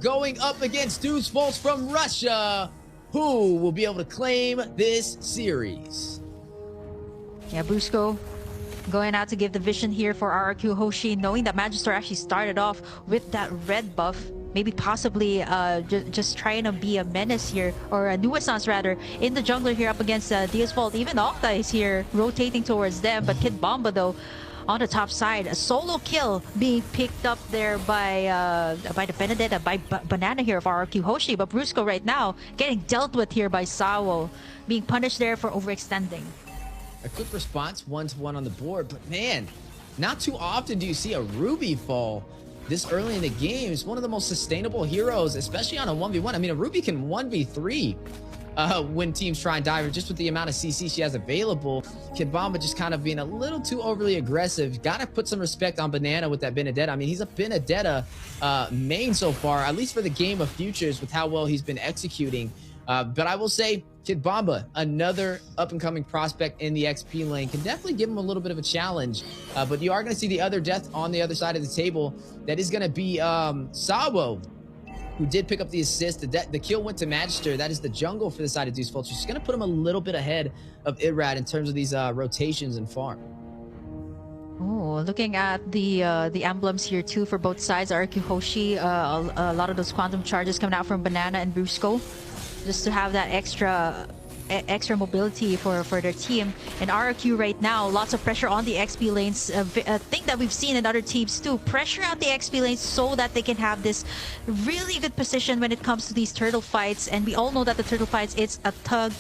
Going up against Deus Vult from Russia. Who will be able to claim this series? Yeah, Brrq going out to give the vision here for Rrq Hoshi, knowing that Magister actually started off with that red buff. Maybe possibly just trying to be a menace here, or a nuisance rather, in the jungler here up against Deus Vult. Even Octa is here rotating towards them, but Kid Bomba though on the top side, a solo kill being picked up there by the Benedetta, by Banana here of Rrq Hoshi. But Brrq right now getting dealt with here by Sawo, being punished there for overextending. A quick response, 1-1 on the board, but man, not too often do you see a Ruby fall this early in the game. It's one of the most sustainable heroes, especially on a 1v1. I mean, a Ruby can 1v3 when teams try and dive her, just with the amount of CC she has available. Kid Bomba just kind of being a little too overly aggressive. Gotta put some respect on Banana with that Benedetta. I mean, he's a Benedetta main so far, at least for the game of futures, with how well he's been executing. But I will say, Kid Bomba, another up-and-coming prospect in the XP lane, can definitely give him a little bit of a challenge. But you are going to see the other death on the other side of the table. That is going to be Sawo, who did pick up the assist. The kill went to Magister. That is the jungle for the side of Deus Vult. She's going to put him a little bit ahead of Irad in terms of these rotations and farm. Oh, looking at the emblems here too for both sides. Rrq Hoshi, a lot of those quantum charges coming out from Banana and Brrq, just to have that extra mobility for their team. And Rrq right now, lots of pressure on the XP lanes. A thing that we've seen in other teams too. Pressure out the XP lanes so that they can have this really good position when it comes to these turtle fights. And we all know that the turtle fights, it's a tug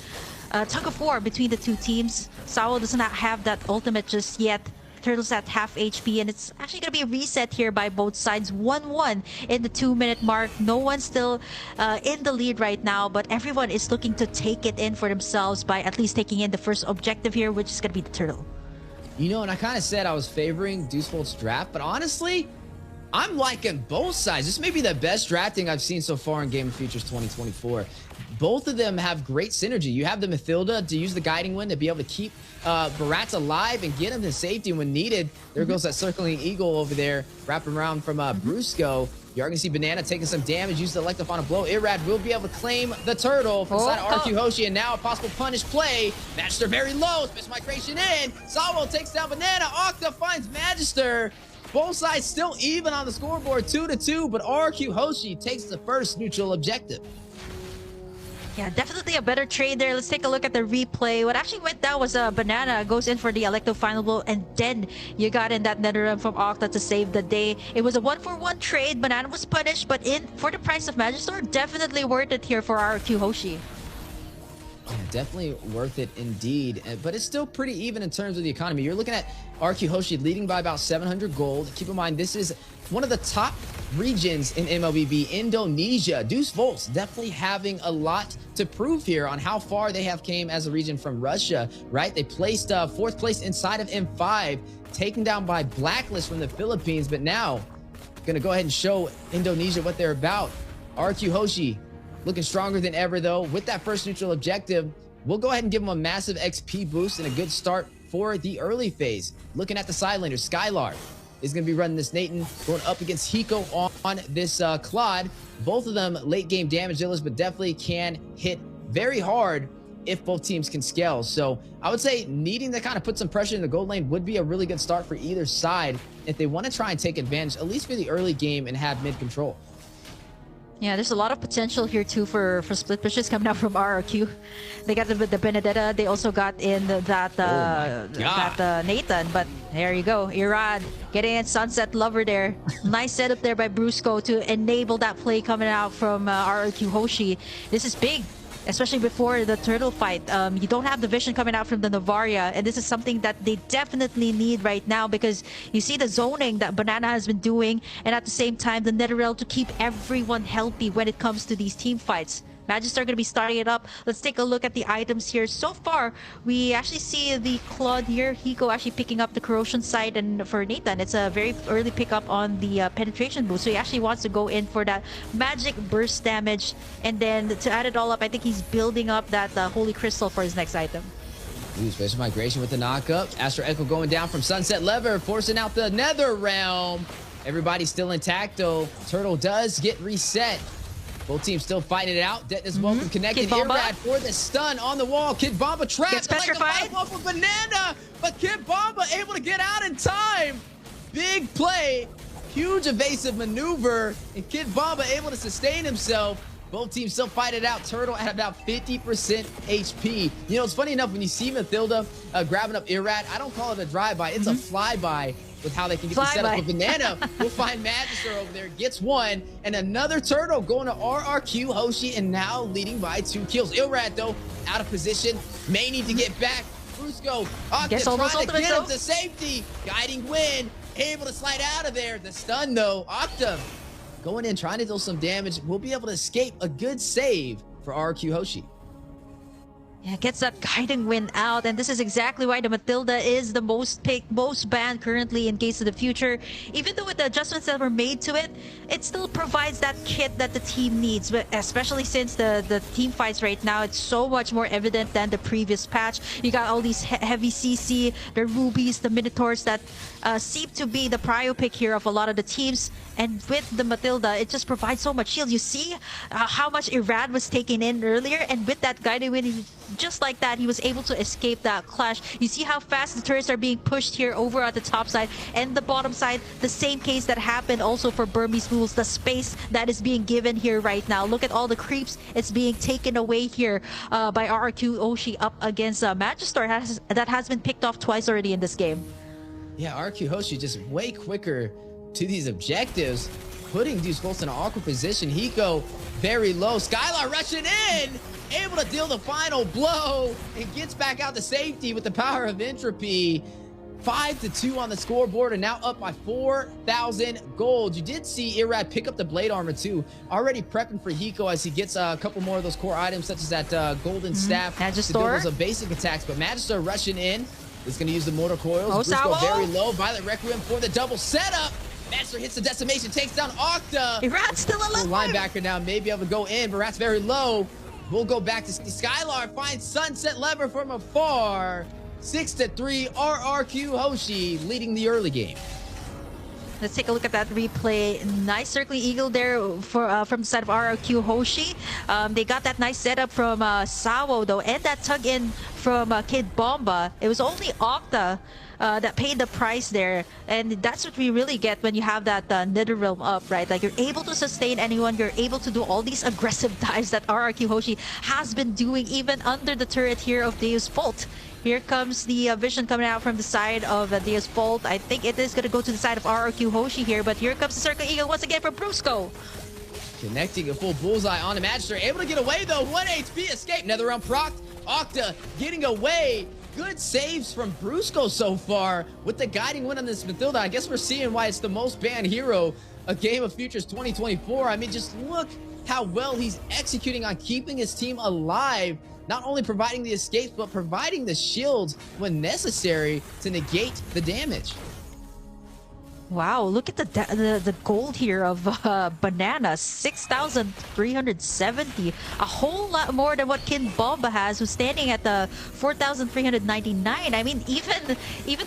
of war between the two teams. Sawo does not have that ultimate just yet. Turtles at half HP, and it's actually going to be a reset here by both sides. 1-1 in the 2-minute mark. No one's still in the lead right now, but everyone is looking to take it in for themselves by at least taking in the first objective here, which is going to be the turtle. You know, and I kind of said I was favoring Deus Vult's draft, but honestly, I'm liking both sides. This may be the best drafting I've seen so far in Game of Futures 2024. Both of them have great synergy. You have the Mathilda to use the Guiding Wind to be able to keep Barats alive and get him to safety when needed. There goes that Circling Eagle over there, wrapping around from Brrq. You're going to see Banana taking some damage, use the Electrifon blow. Irad will be able to claim the turtle from side of Rrq Hoshi, and now a possible punish play. Magister very low, special migration in. Sawo takes down Banana. Octa finds Magister. Both sides still even on the scoreboard, 2-2, but Rrq Hoshi takes the first neutral objective. Yeah, definitely a better trade there. Let's take a look at the replay. What actually went down was Banana goes in for the Electro Final Blow, and then you got in that Netherrealm from Octa to save the day. It was a 1-for-1 trade. Banana was punished, but in for the price of Magister, definitely worth it here for Rrq Hoshi. Yeah, definitely worth it indeed, but it's still pretty even in terms of the economy. You're looking at Rrq Hoshi leading by about 700 gold. Keep in mind, this is one of the top regions in MLBB, Indonesia. Deus Vult definitely having a lot to prove here on how far they have came as a region from Russia, right? They placed 4th place inside of M5, taken down by Blacklist from the Philippines, but now gonna go ahead and show Indonesia what they're about. Rrq Hoshi looking stronger than ever though. With that first neutral objective, we'll go ahead and give them a massive XP boost and a good start for the early phase. Looking at the side laner, Skylar is going to be running this Nathan, going up against Hiko on this Claude. Both of them late game damage dealers, but definitely can hit very hard if both teams can scale. So I would say needing to kind of put some pressure in the gold lane would be a really good start for either side if they want to try and take advantage, at least for the early game, and have mid control. Yeah, there's a lot of potential here too for split pushes coming out from Rrq. They got the Benedetta. They also got in that Nathan. But there you go, Irad getting in Sunset Lover there. Nice setup there by Brrq to enable that play coming out from Rrq Hoshi. This is big, especially before the turtle fight. You don't have the vision coming out from the Novaria, and this is something that they definitely need right now, because you see the zoning that Banana has been doing, and at the same time the Netherrealm to keep everyone healthy when it comes to these team fights. Magister going to be starting it up. Let's take a look at the items here. So far, we actually see the Claude here. Hiko actually picking up the Corrosion side, and for Nathan, it's a very early pickup on the penetration boost. So he actually wants to go in for that magic burst damage, and then to add it all up, I think he's building up that Holy Crystal for his next item. Ooh, special migration with the knockup. Astro Echo going down from Sunset Lever, forcing out the Nether Realm. Everybody's still intact, though. Turtle does get reset. Both teams still fighting it out. Deus Vult connected. Irrad for the stun on the wall. Kid Bomba trapped. Gets petrified. Like a banana, but Kid Bomba able to get out in time. Big play. Huge evasive maneuver. And Kid Bomba able to sustain himself. Both teams still fight it out. Turtle at about 50% HP. You know, it's funny enough, when you see Mathilda grabbing up Irrad, I don't call it a drive-by. It's a flyby with how they can get the setup. With Banana, we'll find Magister over there, gets one, and another Turtle going to Rrq Hoshi, and now leading by 2 kills. Irrad, though, out of position, may need to get back. Brusco, Octa trying to get him to safety. Guiding Wind, able to slide out of there. The stun, though, Octa going in, trying to deal some damage. We'll be able to escape. A good save for Rrq Hoshi. Yeah, gets that guiding wind out, and this is exactly why the Matilda is the most picked, most banned currently in Case of the Future. Even though with the adjustments that were made to it, it still provides that kit that the team needs, but especially since the team fights right now, it's so much more evident than the previous patch. You got all these heavy CC, the Rubies, the Minotaurs that seem to be the prio pick here of a lot of the teams, and with the Matilda, it just provides so much shield. You see how much Irrad was taken in earlier, and with that guiding wind, just like that, he was able to escape that clash. You see how fast the turrets are being pushed here over at the top side and the bottom side. The same case that happened also for Burmese Mules. The space that is being given here right now. Look at all the creeps. It's being taken away here by Rrq Hoshi up against Magister that has been picked off twice already in this game. Yeah, Rrq Hoshi just way quicker to these objectives, putting Deus Vult in an awkward position. Hiko very low. Skylar rushing in, able to deal the final blow, and gets back out to safety with the power of entropy. 5-2 on the scoreboard, and now up by 4,000 gold. You did see Irrad pick up the blade armor too, already prepping for Hiko as he gets a couple more of those core items, such as that golden staff Magister to deal with some basic attacks. But Magister rushing in is going to use the mortar coils. Brusco very low. Violet Requiem for the double setup. Magister hits the decimation, takes down Octa. Irrad's still alive. Linebacker now may be able to go in, but Rat's very low. We'll go back to Skylar, finds Sunset Lever from afar. 6-3, Rrq Hoshi leading the early game. Let's take a look at that replay. Nice circling eagle there for from the side of Rrq Hoshi. They got that nice setup from Sawo though, and that tug in from Kid Bomba. It was only Octa that paid the price there, and that's what we really get when you have that Nether Realm up, right? Like, you're able to sustain anyone, you're able to do all these aggressive dives that Rrq Hoshi has been doing even under the turret here of Deus Vult. Here comes the vision coming out from the side of Deus Vult. I think it is going to go to the side of Rrq Hoshi here, but here comes the Circle Eagle once again from Brusco. Connecting a full bullseye on the Magister. Able to get away though. 1 HP escape. Nether Realm procced. Octa getting away. Good saves from Brusco so far with the guiding win on this Mathilda. I guess we're seeing why it's the most banned hero of Game of Futures 2024. I mean, just look how well he's executing on keeping his team alive. Not only providing the escapes, but providing the shields when necessary to negate the damage. Wow, look at the gold here of Banana, 6,370. A whole lot more than what Kid Bomba has, who's standing at the 4,399. I mean, even the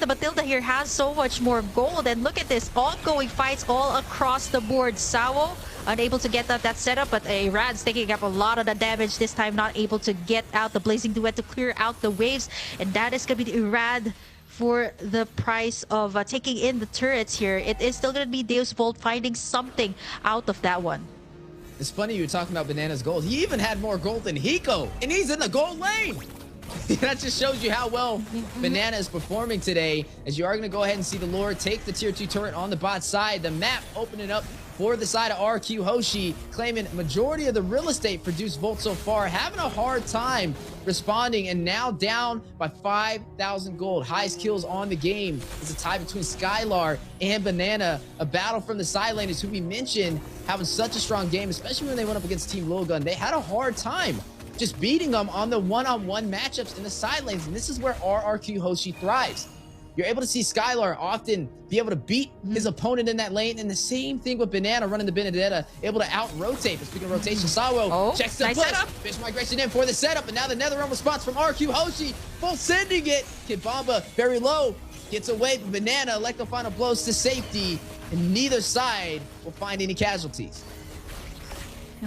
Matilda here has so much more gold. And look at this, ongoing fights all across the board. Sawo unable to get that setup, but Irrad's taking up a lot of the damage this time, not able to get out the Blazing Duet to clear out the waves. And that is going to be the Irrad for the price of taking in the turrets here. It is still going to be Deus Vult finding something out of that one. It's funny you were talking about Banana's gold. He even had more gold than Hiko, and he's in the gold lane. That just shows you how well Banana is performing today, as you are going to go ahead and see the Lord take the tier 2 turret on the bot side. The map opening up for the side of Rrq Hoshi, claiming majority of the real estate for Deus Vult so far, having a hard time responding, and now down by 5,000 gold. Highest kills on the game. It's a tie between Skylar and Banana. A battle from the side laners, who we mentioned having such a strong game, especially when they went up against Team Lilgun. They had a hard time just beating them on the one-on-one matchups in the side lanes, and this is where Rrq Hoshi thrives. You're able to see Skylar often be able to beat his opponent in that lane, and the same thing with Banana running the Benedetta, able to out-rotate. But speaking of rotation, Sawo checks the push. Fish migration in for the setup, and now the Nether Realm response from Rrq Hoshi, full sending it. Kid Bomba very low, gets away from Banana. Electro final blows to safety. and neither side will find any casualties.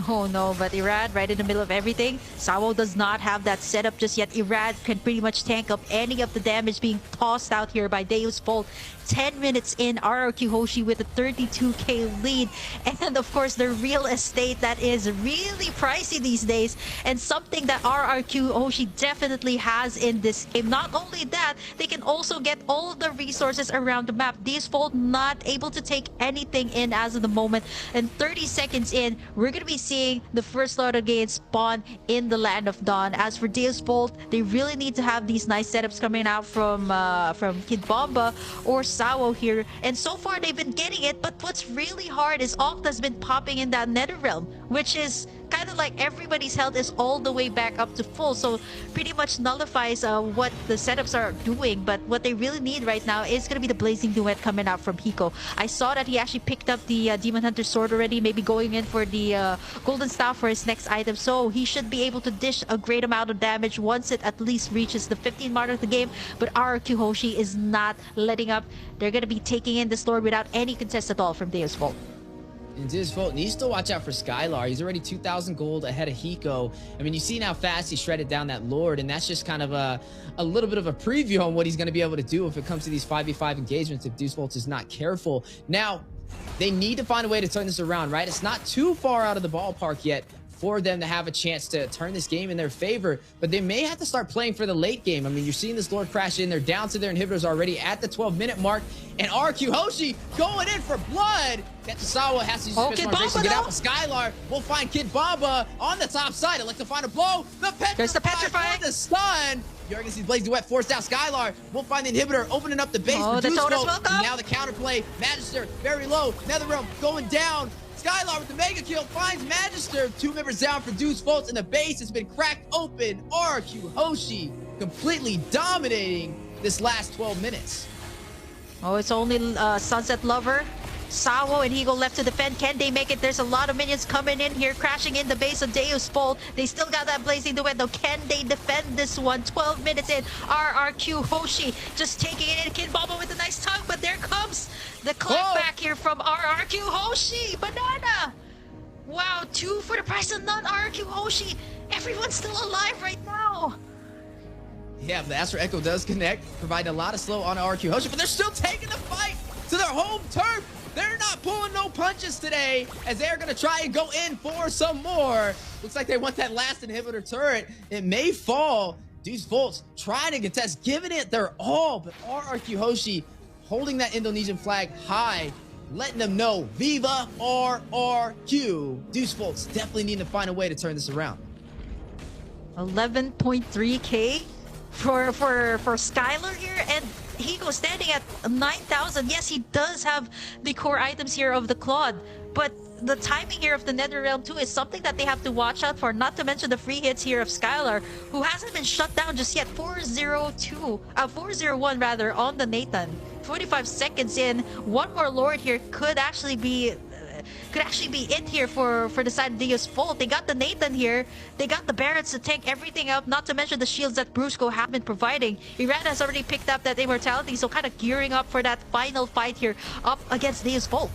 Oh no, but Irad right in the middle of everything. Sawo does not have that setup just yet. Irad can pretty much tank up any of the damage being tossed out here by Deus Vult. 10 minutes in, Rrq Hoshi with a 32k lead. And of course, the real estate that is really pricey these days, and something that Rrq Hoshi definitely has in this game. Not only that, they can also get all the resources around the map. Deus Vult not able to take anything in as of the moment. And 30 seconds in, we're going to be seeing the first lot of gains spawn in the Land of Dawn. As for Deus Vult, they really need to have these nice setups coming out from Kid Bomba or Sawo here, and so far they've been getting it. But what's really hard is Octa's been popping in that Nether Realm, which is kind of like everybody's health is all the way back up to full, so pretty much nullifies what the setups are doing. But what they really need right now is going to be the Blazing Duet coming out from Hiko. I saw that he actually picked up the Demon Hunter Sword already, maybe going in for the Golden Staff for his next item, so he should be able to dish a great amount of damage once it at least reaches the 15 mark of the game. But Rrq Hoshi is not letting up. They're going to be taking in this Lord without any contest at all from Deus Vult. And Deus Vult needs to watch out for Skylar. He's already 2,000 gold ahead of Hiko. I mean, you see how fast he shredded down that Lord, and that's just kind of a little bit of a preview on what he's going to be able to do if it comes to these 5v5 engagements if Deus Vult is not careful. Now, they need to find a way to turn this around, right? It's not too far out of the ballpark yet for them to have a chance to turn this game in their favor, but they may have to start playing for the late game. I mean, you're seeing this Lord crash in. They're down to their inhibitors already at the 12-minute mark, and Rrq Hoshi going in for blood. Tetsusawa has to use his special to get out with Skylar. We'll find Kid Bomba on the top side. I'd like to find a blow. There's the petrify. The stun. You're going to see Blazing Duet force out Skylar. We'll find the inhibitor opening up the base for the Deus Vult. welcome. Now the counterplay. Magister very low. NetherRealm going down. Skylar with the mega kill finds Magister. 2 members down for Deus Vult, and the base has been cracked open. Rrq Hoshi completely dominating this last 12 minutes. Oh, it's only Sunset Lover, Sawo, and Hiko left to defend. Can they make it? There's a lot of minions coming in here, crashing in the base of Deus Vult. They still got that Blazing Duet, though. Can they defend this one? 12 minutes in. Rrq Hoshi just taking it in. Kid Bomba with a nice tug, but there comes the clap back here from Rrq Hoshi. Banana! Wow, 2 for the price of none. Rrq Hoshi. Everyone's still alive right now. Yeah, the Astro Echo does connect, providing a lot of slow on Rrq Hoshi, but they're still taking the fight to their home turf. They're not pulling no punches today, as they're going to try and go in for some more. Looks like they want that last inhibitor turret. It may fall. Deus Vult trying to contest, giving it their all, but Rrq Hoshi holding that Indonesian flag high, letting them know, Viva Rrq. Deus Vult's definitely need to find a way to turn this around. 11.3k for Skylar here, and Hiko standing at 9,000. Yes, he does have the core items here of the Claude, but the timing here of the NetherRealm too is something that they have to watch out for, not to mention the free hits here of Skylar, who hasn't been shut down just yet. 401 rather on the Nathan. 45 seconds in, one more Lord here could actually be it here for the side of Deus Vult. They got the Nathan here. They got the Barretts to tank everything up, not to mention the shields that Brusco have been providing. Iran has already picked up that immortality, so kind of gearing up for that final fight here up against Deus Vult.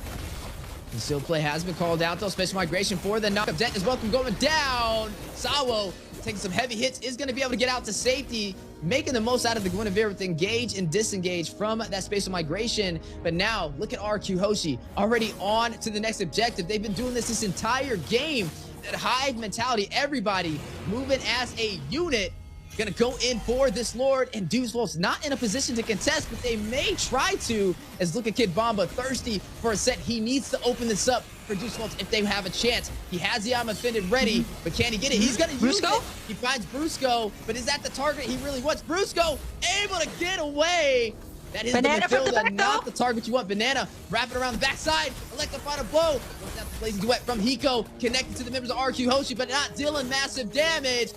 The seal play has been called out, though. Special migration for the knockup. Debt is welcome going down. Sawo taking some heavy hits, is going to be able to get out to safety, making the most out of the Guinevere with engage and disengage from that spatial migration. But now, look at Rrq Hoshi already on to the next objective. They've been doing this entire game. That hive mentality, everybody moving as a unit. Gonna go in for this Lord, and Deus Vult's not in a position to contest, but they may try to, as look at Kid Bomba thirsty for a set. He needs to open this up for Deus Vult if they have a chance. He has the Arm Offended ready, but can he get it? He's gonna use it. He finds Brusco, but is that the target he really wants? Brusco able to get away. That is Banana the midfielder, back, not the target you want. Banana wrapping around the backside. Electrify a blow. Looks at the Blazing Duet from Hiko, connected to the members of Rrq Hoshi, but not dealing massive damage.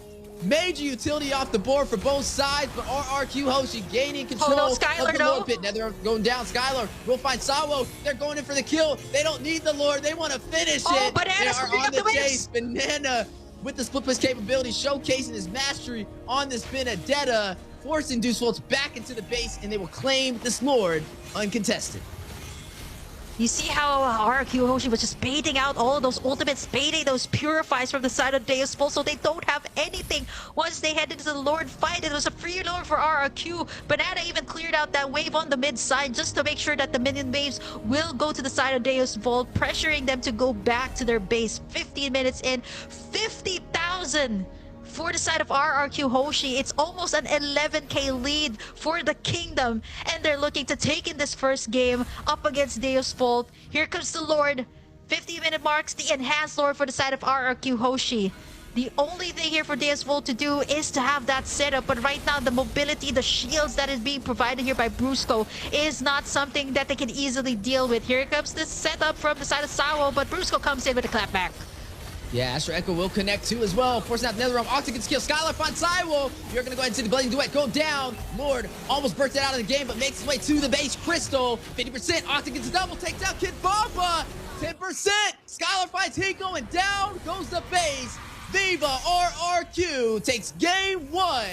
Major utility off the board for both sides, but Rrq Hoshi gaining control of the Lord pit. Now they're going down. Skylar will find Sawo. They're going in for the kill. They don't need the Lord. They want to finish it. They are on the chase. Banana with the split push capability, showcasing his mastery on this Benedetta, forcing Deus Vult back into the base, and they will claim this Lord uncontested. You see how Rrq Hoshi was just baiting out all of those ultimates, baiting those purifies from the side of Deus Vult, so they don't have anything. Once they headed to the Lord fight, it was a free Lord for Rrq. Banana even cleared out that wave on the mid side just to make sure that the minion waves will go to the side of Deus Vult, pressuring them to go back to their base. 15 minutes in, 50,000 for the side of Rrq Hoshi. It's almost an 11k lead for the Kingdom, and they're looking to take in this first game up against Deus Vult. Here comes the Lord. 50-minute marks the enhanced Lord for the side of Rrq Hoshi. The only thing here for Deus Vult to do is to have that setup, but right now the mobility, the shields that is being provided here by Brusco is not something that they can easily deal with. Here comes this setup from the side of Sawo, but Brusco comes in with a clapback. Yeah, Astro Echo will connect too as well. Forcing out the Nether Realm. Octa gets killed. Skylar finds Cywolf. You're going to go ahead and see the Blazing Duet go down. Lord almost burnt it out of the game, but makes his way to the base. Crystal, 50%. Octa gets a double. Takes out Kid Bamba. 10%. Skylar finds Hiko, and down goes the base. Viva Rrq takes game 1.